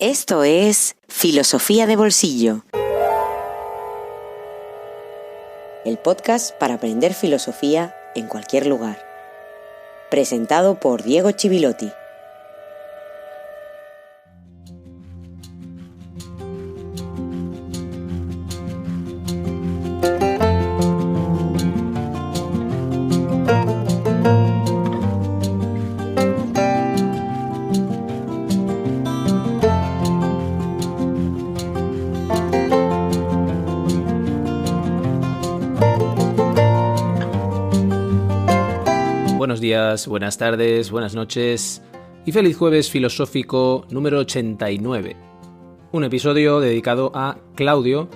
Esto es Filosofía de Bolsillo, el podcast para aprender filosofía en cualquier lugar. Presentado por Diego Chivilotti. Buenos días, buenas tardes, buenas noches y feliz jueves filosófico número 89. Un episodio dedicado a Claudio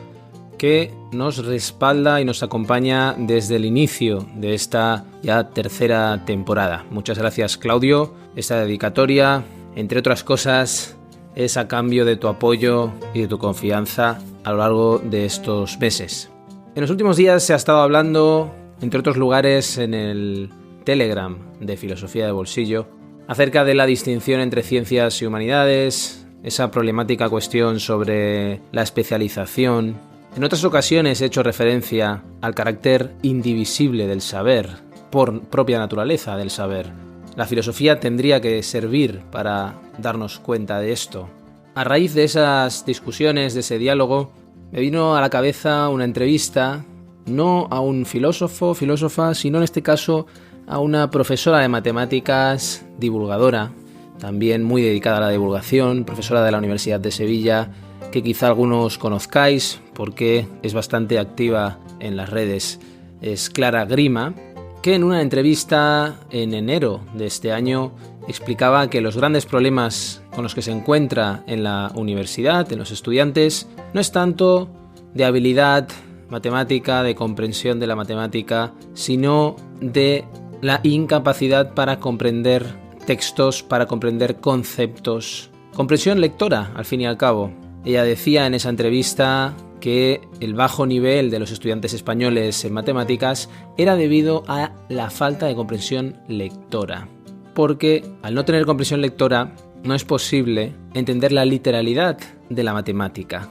que nos respalda y nos acompaña desde el inicio de esta ya tercera temporada. Muchas gracias, Claudio. Esta dedicatoria, entre otras cosas, es a cambio de tu apoyo y de tu confianza a lo largo de estos meses. En los últimos días se ha estado hablando, entre otros lugares, en el Telegram de Filosofía de Bolsillo, acerca de la distinción entre ciencias y humanidades, esa problemática cuestión sobre la especialización. En otras ocasiones he hecho referencia al carácter indivisible del saber, por propia naturaleza del saber. La filosofía tendría que servir para darnos cuenta de esto. A raíz de esas discusiones, de ese diálogo, me vino a la cabeza una entrevista, no a un filósofo, filósofa, sino en este caso a una profesora de matemáticas, divulgadora, también muy dedicada a la divulgación, profesora de la Universidad de Sevilla, que quizá algunos conozcáis porque es bastante activa en las redes. Es Clara Grima, que en una entrevista en enero de este año explicaba que los grandes problemas con los que se encuentra en la universidad, en los estudiantes, no es tanto de habilidad matemática, de comprensión de la matemática, sino de la incapacidad para comprender textos, para comprender conceptos. Comprensión lectora, al fin y al cabo. Ella decía en esa entrevista que el bajo nivel de los estudiantes españoles en matemáticas era debido a la falta de comprensión lectora. Porque al no tener comprensión lectora no es posible entender la literalidad de la matemática.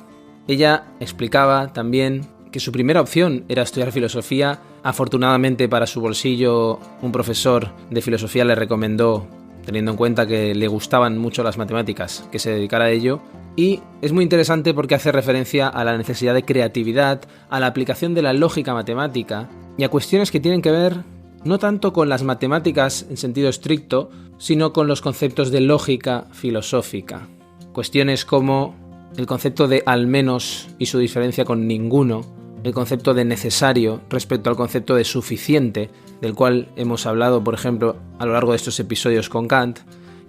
Ella explicaba también que su primera opción era estudiar filosofía. Afortunadamente para su bolsillo, un profesor de filosofía le recomendó, teniendo en cuenta que le gustaban mucho las matemáticas, que se dedicara a ello. Y es muy interesante porque hace referencia a la necesidad de creatividad, a la aplicación de la lógica matemática y a cuestiones que tienen que ver no tanto con las matemáticas en sentido estricto, sino con los conceptos de lógica filosófica. Cuestiones como el concepto de al menos y su diferencia con ninguno, el concepto de necesario respecto al concepto de suficiente, del cual hemos hablado, por ejemplo, a lo largo de estos episodios con Kant,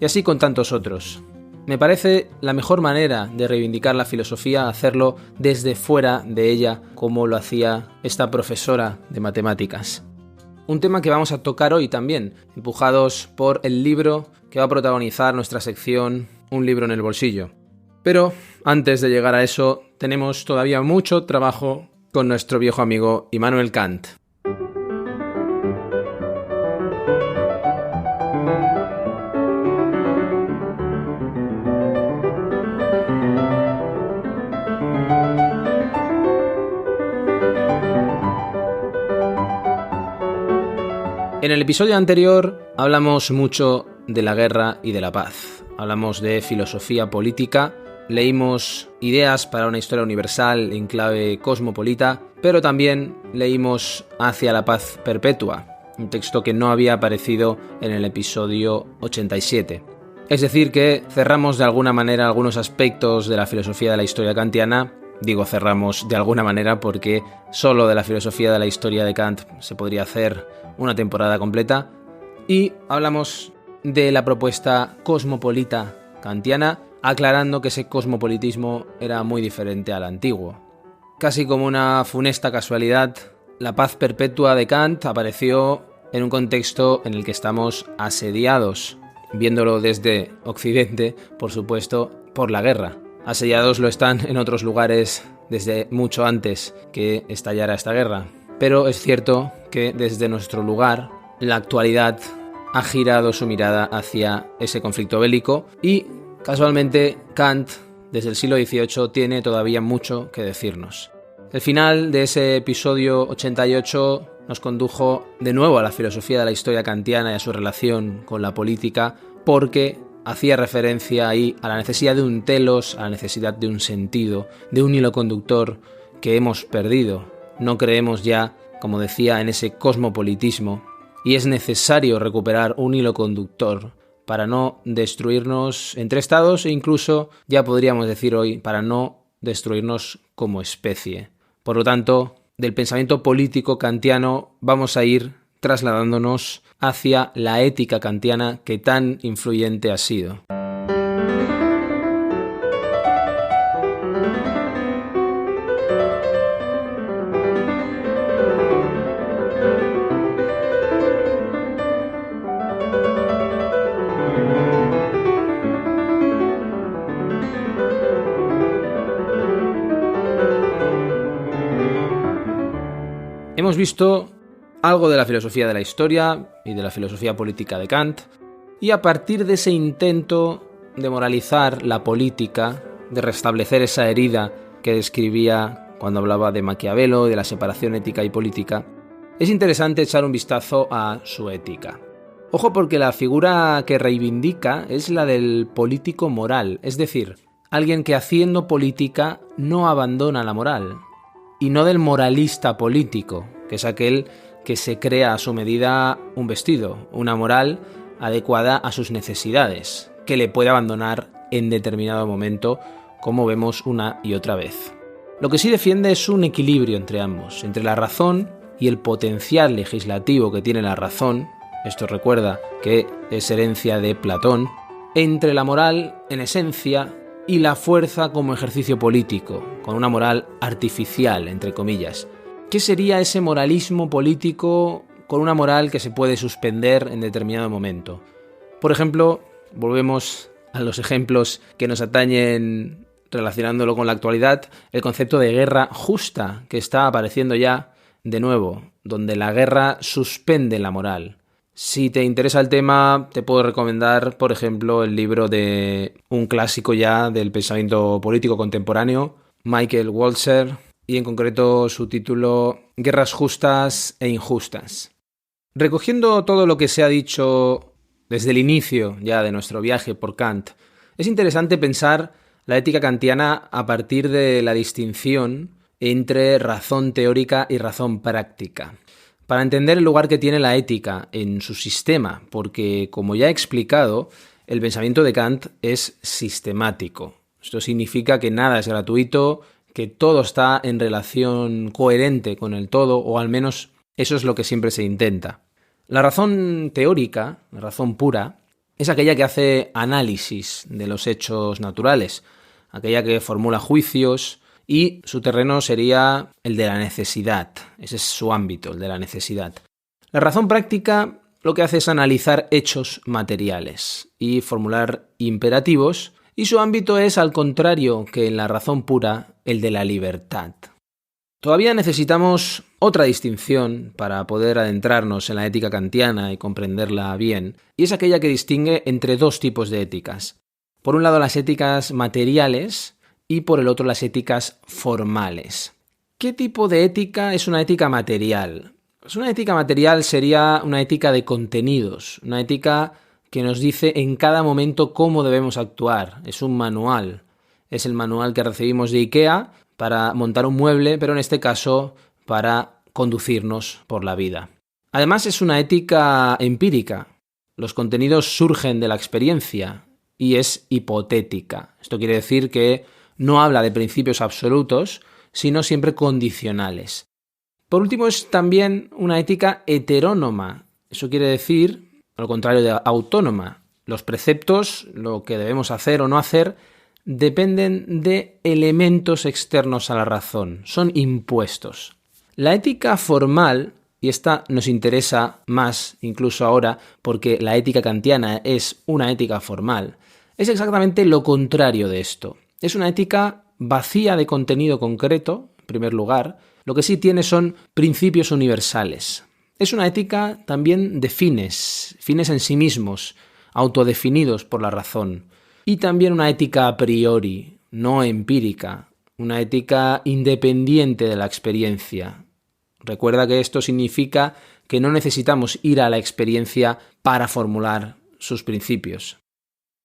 y así con tantos otros. Me parece la mejor manera de reivindicar la filosofía hacerlo desde fuera de ella, como lo hacía esta profesora de matemáticas. Un tema que vamos a tocar hoy también, empujados por el libro que va a protagonizar nuestra sección Un libro en el bolsillo. Pero antes de llegar a eso, tenemos todavía mucho trabajo con nuestro viejo amigo Immanuel Kant. En el episodio anterior hablamos mucho de la guerra y de la paz. Hablamos de filosofía política. Leímos Ideas para una historia universal en clave cosmopolita, pero también leímos Hacia la paz perpetua, un texto que no había aparecido en el episodio 87. Es decir, que cerramos de alguna manera algunos aspectos de la filosofía de la historia kantiana. Digo cerramos de alguna manera porque solo de la filosofía de la historia de Kant se podría hacer una temporada completa. Y hablamos de la propuesta cosmopolita kantiana, aclarando que ese cosmopolitismo era muy diferente al antiguo. Casi como una funesta casualidad, la paz perpetua de Kant apareció en un contexto en el que estamos asediados, viéndolo desde Occidente, por supuesto, por la guerra. Asediados lo están en otros lugares desde mucho antes que estallara esta guerra. Pero es cierto que desde nuestro lugar, la actualidad ha girado su mirada hacia ese conflicto bélico y casualmente Kant desde el siglo XVIII tiene todavía mucho que decirnos. El final de ese episodio 88 nos condujo de nuevo a la filosofía de la historia kantiana y a su relación con la política, porque hacía referencia ahí a la necesidad de un telos, a la necesidad de un sentido, de un hilo conductor que hemos perdido. No creemos ya, como decía, en ese cosmopolitismo, y es necesario recuperar un hilo conductor para no destruirnos entre estados e incluso, ya podríamos decir hoy, para no destruirnos como especie. Por lo tanto, del pensamiento político kantiano vamos a ir trasladándonos hacia la ética kantiana que tan influyente ha sido. Hemos visto algo de la filosofía de la historia y de la filosofía política de Kant, y a partir de ese intento de moralizar la política, de restablecer esa herida que describía cuando hablaba de Maquiavelo, de la separación ética y política, es interesante echar un vistazo a su ética. Ojo, porque la figura que reivindica es la del político moral, es decir, alguien que haciendo política no abandona la moral, y no del moralista político, que es aquel que se crea a su medida un vestido, una moral adecuada a sus necesidades, que le puede abandonar en determinado momento, como vemos una y otra vez. Lo que sí defiende es un equilibrio entre ambos, entre la razón y el potencial legislativo que tiene la razón, esto recuerda que es herencia de Platón, entre la moral en esencia y la fuerza como ejercicio político, con una moral artificial, entre comillas. ¿Qué sería ese moralismo político con una moral que se puede suspender en determinado momento? Por ejemplo, volvemos a los ejemplos que nos atañen relacionándolo con la actualidad, el concepto de guerra justa, que está apareciendo ya de nuevo, donde la guerra suspende la moral. Si te interesa el tema, te puedo recomendar, por ejemplo, el libro de un clásico ya del pensamiento político contemporáneo, Michael Walzer, y en concreto su título Guerras justas e injustas. Recogiendo todo lo que se ha dicho desde el inicio ya de nuestro viaje por Kant, es interesante pensar la ética kantiana a partir de la distinción entre razón teórica y razón práctica, para entender el lugar que tiene la ética en su sistema, porque, como ya he explicado, el pensamiento de Kant es sistemático. Esto significa que nada es gratuito, que todo está en relación coherente con el todo, o al menos eso es lo que siempre se intenta. La razón teórica, la razón pura, es aquella que hace análisis de los hechos naturales, aquella que formula juicios, y su terreno sería el de la necesidad. Ese es su ámbito, el de la necesidad. La razón práctica lo que hace es analizar hechos materiales y formular imperativos, y su ámbito es, al contrario que en la razón pura, el de la libertad. Todavía necesitamos otra distinción para poder adentrarnos en la ética kantiana y comprenderla bien, y es aquella que distingue entre dos tipos de éticas. Por un lado, las éticas materiales, y por el otro las éticas formales. ¿Qué tipo de ética es una ética material? Pues una ética material sería una ética de contenidos, una ética que nos dice en cada momento cómo debemos actuar. Es un manual, es el manual que recibimos de IKEA para montar un mueble, pero en este caso para conducirnos por la vida. Además es una ética empírica. Los contenidos surgen de la experiencia y es hipotética. Esto quiere decir que no habla de principios absolutos, sino siempre condicionales. Por último, es también una ética heterónoma. Eso quiere decir, al contrario de autónoma. Los preceptos, lo que debemos hacer o no hacer, dependen de elementos externos a la razón. Son impuestos. La ética formal, y esta nos interesa más incluso ahora porque la ética kantiana es una ética formal, es exactamente lo contrario de esto. Es una ética vacía de contenido concreto, en primer lugar. Lo que sí tiene son principios universales. Es una ética también de fines en sí mismos, autodefinidos por la razón. Y también una ética a priori, no empírica, una ética independiente de la experiencia. Recuerda que esto significa que no necesitamos ir a la experiencia para formular sus principios.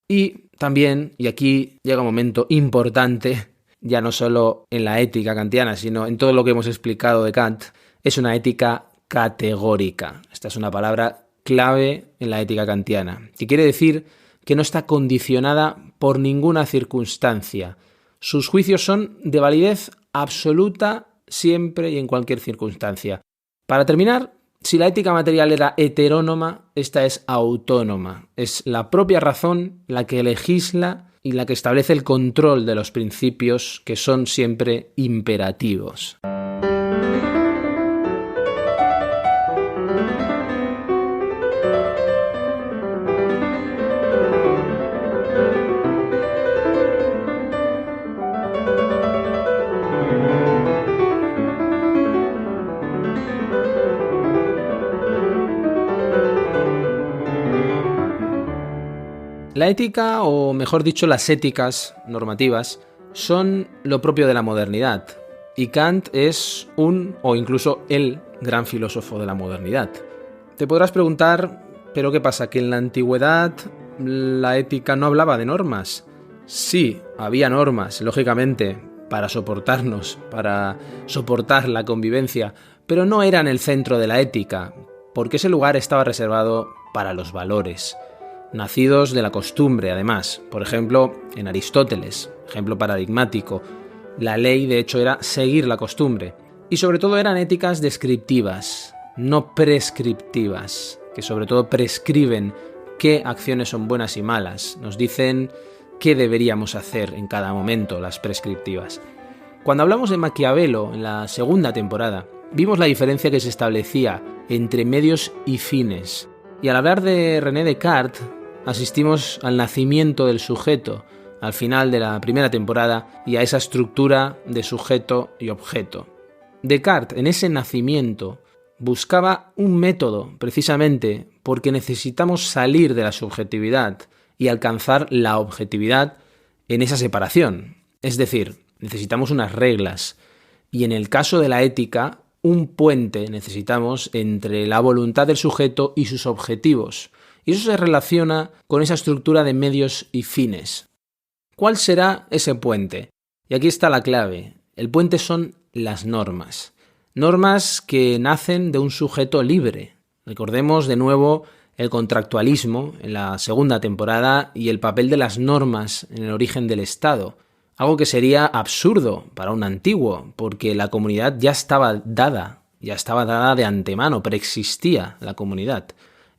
Y también, y aquí llega un momento importante, ya no solo en la ética kantiana, sino en todo lo que hemos explicado de Kant, es una ética categórica. Esta es una palabra clave en la ética kantiana, que quiere decir que no está condicionada por ninguna circunstancia. Sus juicios son de validez absoluta siempre y en cualquier circunstancia. Para terminar, si la ética material era heterónoma, esta es autónoma. Es la propia razón la que legisla y la que establece el control de los principios que son siempre imperativos. La ética, o mejor dicho, las éticas normativas, son lo propio de la modernidad, y Kant es o incluso el gran filósofo de la modernidad. Te podrás preguntar, ¿pero qué pasa? ¿Que en la antigüedad la ética no hablaba de normas? Sí, había normas, lógicamente, para soportarnos, para soportar la convivencia, pero no eran el centro de la ética, porque ese lugar estaba reservado para los valores, nacidos de la costumbre, además. Por ejemplo, en Aristóteles, ejemplo paradigmático, la ley de hecho era seguir la costumbre. Y sobre todo eran éticas descriptivas, no prescriptivas, que sobre todo prescriben qué acciones son buenas y malas. Nos dicen qué deberíamos hacer en cada momento, las prescriptivas. Cuando hablamos de Maquiavelo en la segunda temporada, vimos la diferencia que se establecía entre medios y fines. Y al hablar de René Descartes, asistimos al nacimiento del sujeto al final de la primera temporada y a esa estructura de sujeto y objeto. Descartes, en ese nacimiento, buscaba un método precisamente porque necesitamos salir de la subjetividad y alcanzar la objetividad en esa separación. Es decir, necesitamos unas reglas y en el caso de la ética, un puente necesitamos entre la voluntad del sujeto y sus objetivos. Y eso se relaciona con esa estructura de medios y fines. ¿Cuál será ese puente? Y aquí está la clave. El puente son las normas. Normas que nacen de un sujeto libre. Recordemos de nuevo el contractualismo en la segunda temporada y el papel de las normas en el origen del Estado. Algo que sería absurdo para un antiguo, porque la comunidad ya estaba dada de antemano, preexistía la comunidad.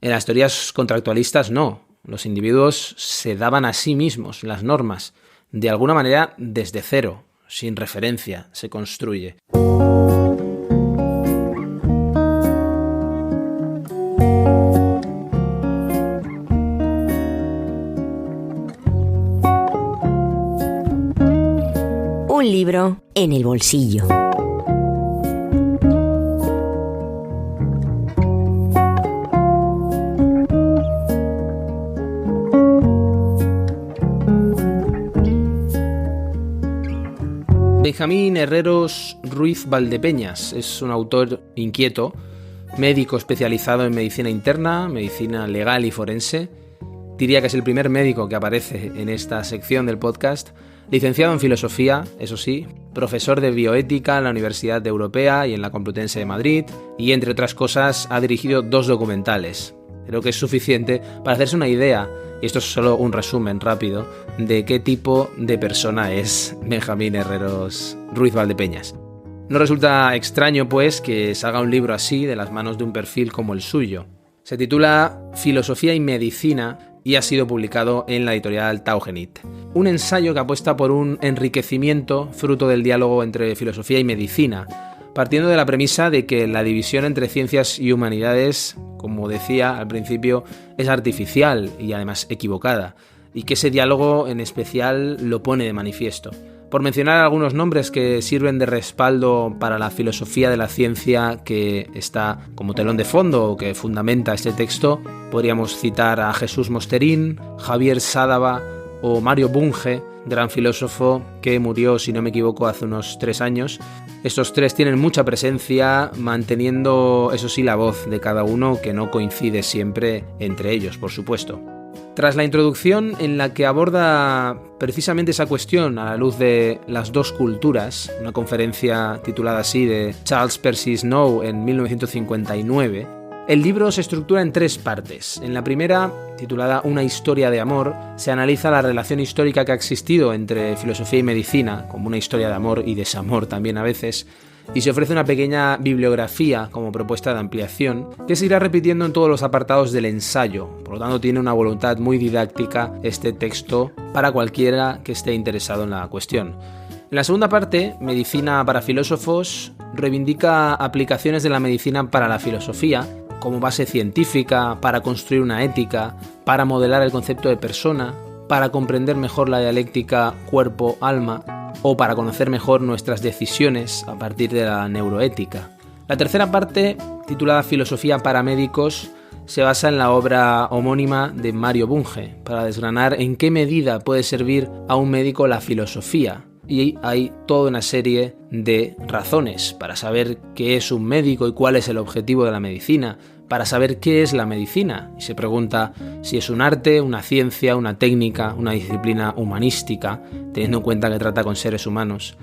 En las teorías contractualistas no, los individuos se daban a sí mismos las normas, de alguna manera desde cero, sin referencia, se construye. Un libro en el bolsillo. Benjamín Herreros Ruiz Valdepeñas es un autor inquieto, médico especializado en medicina interna, medicina legal y forense. Diría que es el primer médico que aparece en esta sección del podcast. Licenciado en filosofía, eso sí, profesor de bioética en la Universidad Europea y en la Complutense de Madrid, y entre otras cosas ha dirigido 2 documentales. Creo que es suficiente para hacerse una idea, y esto es solo un resumen rápido, de qué tipo de persona es Benjamín Herreros Ruiz Valdepeñas. No resulta extraño, pues, que salga un libro así de las manos de un perfil como el suyo. Se titula Filosofía y Medicina y ha sido publicado en la editorial Taugenit. Un ensayo que apuesta por un enriquecimiento fruto del diálogo entre filosofía y medicina, partiendo de la premisa de que la división entre ciencias y humanidades, como decía al principio, es artificial y además equivocada, y que ese diálogo en especial lo pone de manifiesto. Por mencionar algunos nombres que sirven de respaldo para la filosofía de la ciencia que está como telón de fondo o que fundamenta este texto, podríamos citar a Jesús Mosterín, Javier Sádava o Mario Bunge, gran filósofo que murió, si no me equivoco, hace unos 3 años. Estos 3 tienen mucha presencia, manteniendo, eso sí, la voz de cada uno, que no coincide siempre entre ellos, por supuesto. Tras la introducción en la que aborda precisamente esa cuestión a la luz de las dos culturas, una conferencia titulada así de Charles Percy Snow en 1959, el libro se estructura en 3 partes. En la primera, titulada Una historia de amor, se analiza la relación histórica que ha existido entre filosofía y medicina, como una historia de amor y desamor también a veces, y se ofrece una pequeña bibliografía como propuesta de ampliación que se irá repitiendo en todos los apartados del ensayo. Por lo tanto, tiene una voluntad muy didáctica este texto para cualquiera que esté interesado en la cuestión. En la segunda parte, Medicina para filósofos, reivindica aplicaciones de la medicina para la filosofía como base científica, para construir una ética, para modelar el concepto de persona, para comprender mejor la dialéctica cuerpo-alma, o para conocer mejor nuestras decisiones a partir de la neuroética. La tercera parte, titulada Filosofía para médicos, se basa en la obra homónima de Mario Bunge, para desgranar en qué medida puede servir a un médico la filosofía. Y hay toda una serie de razones para saber qué es un médico y cuál es el objetivo de la medicina, para saber qué es la medicina, y se pregunta si es un arte, una ciencia, una técnica, una disciplina humanística, teniendo en cuenta que trata con seres humanos,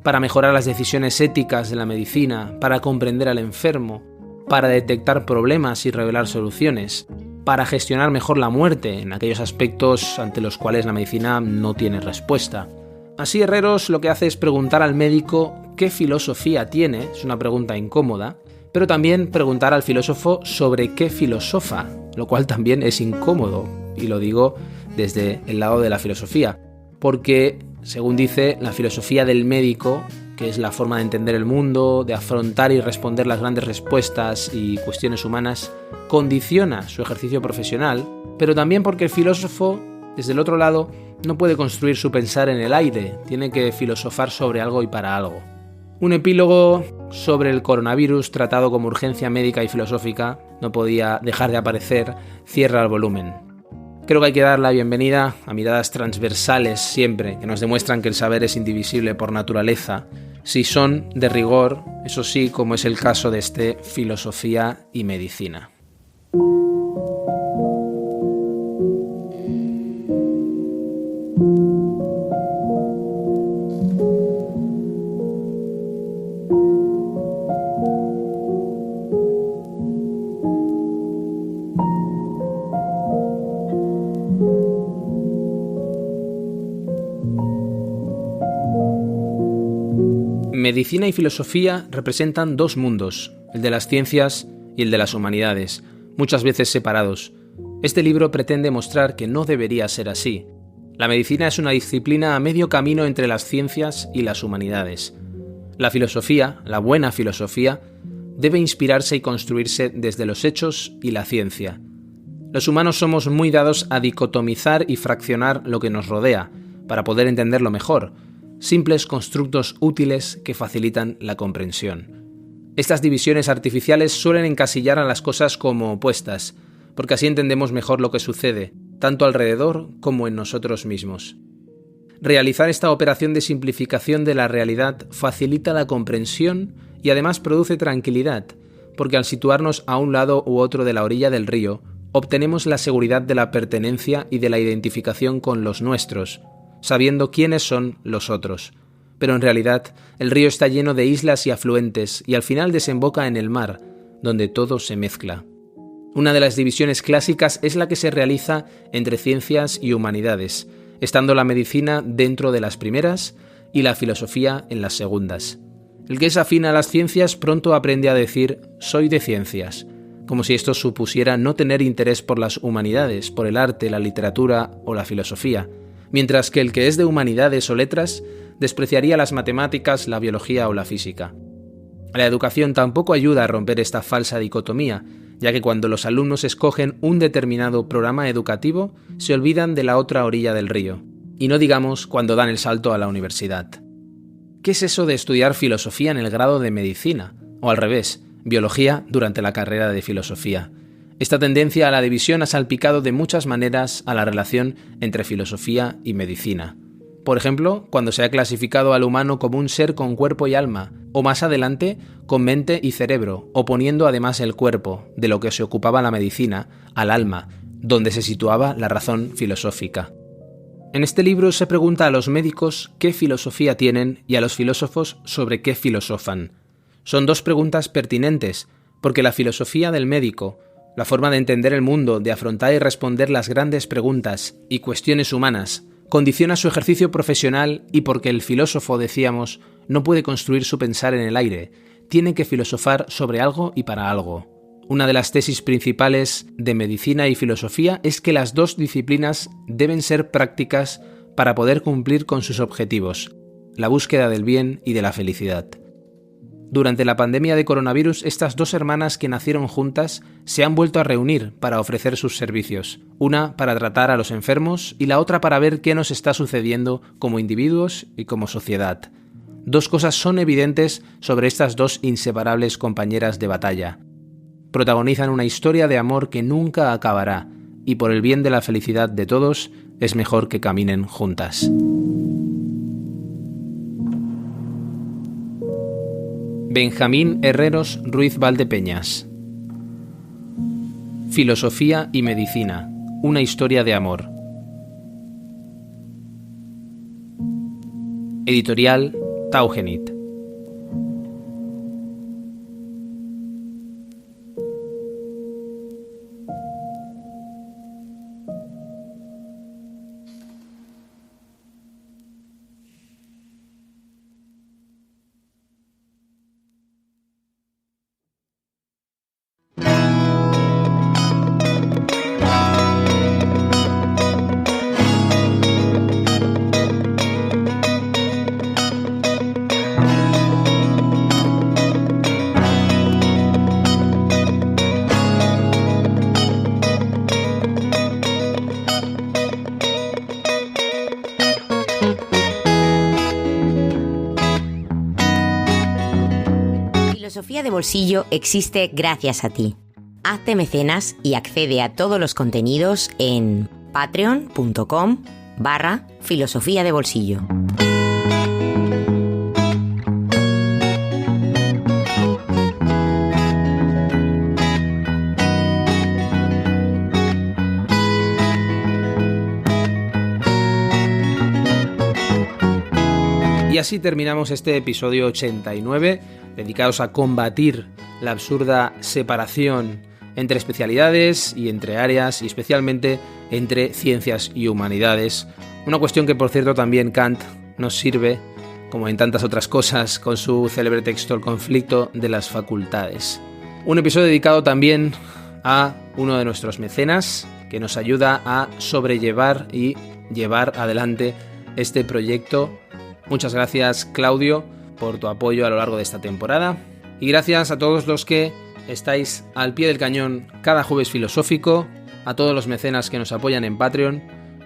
para mejorar las decisiones éticas de la medicina, para comprender al enfermo, para detectar problemas y revelar soluciones, para gestionar mejor la muerte en aquellos aspectos ante los cuales la medicina no tiene respuesta. Así Herreros lo que hace es preguntar al médico qué filosofía tiene, es una pregunta incómoda, pero también preguntar al filósofo sobre qué filosofa, lo cual también es incómodo, y lo digo desde el lado de la filosofía, porque, según dice, la filosofía del médico, que es la forma de entender el mundo, de afrontar y responder las grandes respuestas y cuestiones humanas, condiciona su ejercicio profesional, pero también porque el filósofo, desde el otro lado, no puede construir su pensar en el aire, tiene que filosofar sobre algo y para algo. Un epílogo sobre el coronavirus tratado como urgencia médica y filosófica no podía dejar de aparecer, cierra el volumen. Creo que hay que dar la bienvenida a miradas transversales siempre, que nos demuestran que el saber es indivisible por naturaleza, si son de rigor, eso sí, como es el caso de este Filosofía y Medicina. Medicina y filosofía representan 2 mundos, el de las ciencias y el de las humanidades, muchas veces separados. Este libro pretende mostrar que no debería ser así. La medicina es una disciplina a medio camino entre las ciencias y las humanidades. La filosofía, la buena filosofía, debe inspirarse y construirse desde los hechos y la ciencia. Los humanos somos muy dados a dicotomizar y fraccionar lo que nos rodea, para poder entenderlo mejor, simples constructos útiles que facilitan la comprensión. Estas divisiones artificiales suelen encasillar a las cosas como opuestas, porque así entendemos mejor lo que sucede, tanto alrededor como en nosotros mismos. Realizar esta operación de simplificación de la realidad facilita la comprensión y además produce tranquilidad, porque al situarnos a un lado u otro de la orilla del río, obtenemos la seguridad de la pertenencia y de la identificación con los nuestros, sabiendo quiénes son los otros. Pero en realidad, el río está lleno de islas y afluentes y al final desemboca en el mar, donde todo se mezcla. Una de las divisiones clásicas es la que se realiza entre ciencias y humanidades, estando la medicina dentro de las primeras y la filosofía en las segundas. El que es afín a las ciencias pronto aprende a decir «soy de ciencias», como si esto supusiera no tener interés por las humanidades, por el arte, la literatura o la filosofía, mientras que el que es de humanidades o letras despreciaría las matemáticas, la biología o la física. La educación tampoco ayuda a romper esta falsa dicotomía, ya que cuando los alumnos escogen un determinado programa educativo, se olvidan de la otra orilla del río, y no digamos cuando dan el salto a la universidad. ¿Qué es eso de estudiar filosofía en el grado de medicina? O al revés, biología durante la carrera de filosofía. Esta tendencia a la división ha salpicado de muchas maneras a la relación entre filosofía y medicina. Por ejemplo, cuando se ha clasificado al humano como un ser con cuerpo y alma, o más adelante con mente y cerebro, oponiendo además el cuerpo, de lo que se ocupaba la medicina, al alma, donde se situaba la razón filosófica. En este libro se pregunta a los médicos qué filosofía tienen y a los filósofos sobre qué filosofan. Son dos preguntas pertinentes, porque la filosofía del médico, la forma de entender el mundo, de afrontar y responder las grandes preguntas y cuestiones humanas, condiciona su ejercicio profesional y porque el filósofo, decíamos, no puede construir su pensar en el aire, tiene que filosofar sobre algo y para algo. Una de las tesis principales de medicina y filosofía es que las dos disciplinas deben ser prácticas para poder cumplir con sus objetivos, la búsqueda del bien y de la felicidad. Durante la pandemia de coronavirus, estas dos hermanas que nacieron juntas se han vuelto a reunir para ofrecer sus servicios, una para tratar a los enfermos y la otra para ver qué nos está sucediendo como individuos y como sociedad. Dos cosas son evidentes sobre estas dos inseparables compañeras de batalla. Protagonizan una historia de amor que nunca acabará, y por el bien de la felicidad de todos, es mejor que caminen juntas. Benjamín Herreros Ruiz Valdepeñas. Filosofía y medicina, una historia de amor. Editorial Taugenit. Filosofía de Bolsillo existe gracias a ti. Hazte mecenas y accede a todos los contenidos en patreon.com/filosofía de bolsillo. Y así terminamos este episodio 89, dedicados a combatir la absurda separación entre especialidades y entre áreas, y especialmente entre ciencias y humanidades. Una cuestión que, por cierto, también Kant nos sirve, como en tantas otras cosas, con su célebre texto El conflicto de las facultades. Un episodio dedicado también a uno de nuestros mecenas, que nos ayuda a sobrellevar y llevar adelante este proyecto. Muchas gracias, Claudio, por tu apoyo a lo largo de esta temporada. Y gracias a todos los que estáis al pie del cañón cada jueves filosófico, a todos los mecenas que nos apoyan en Patreon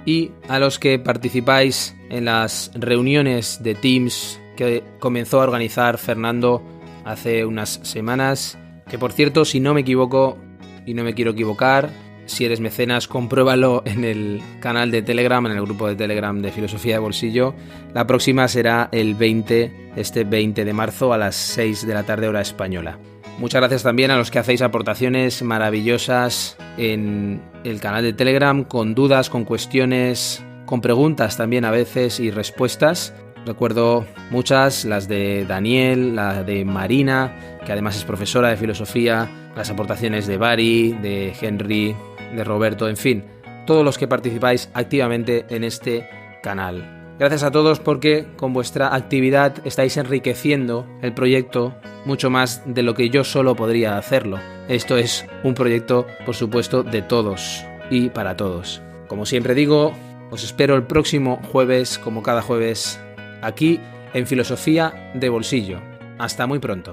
y a los que participáis en las reuniones de Teams que comenzó a organizar Fernando hace unas semanas. Que, por cierto, si no me equivoco y no me quiero equivocar, si eres mecenas, compruébalo en el canal de Telegram, en el grupo de Telegram de Filosofía de Bolsillo. La próxima será el 20 de marzo a las 6 de la tarde hora española. Muchas gracias también a los que hacéis aportaciones maravillosas en el canal de Telegram, con dudas, con cuestiones, con preguntas también a veces y respuestas. Recuerdo muchas, las de Daniel, la de Marina, que además es profesora de filosofía, las aportaciones de Bari, de Henry, de Roberto, en fin, todos los que participáis activamente en este canal. Gracias a todos porque con vuestra actividad estáis enriqueciendo el proyecto mucho más de lo que yo solo podría hacerlo. Esto es un proyecto, por supuesto, de todos y para todos. Como siempre digo, os espero el próximo jueves, como cada jueves, aquí en Filosofía de Bolsillo. Hasta muy pronto.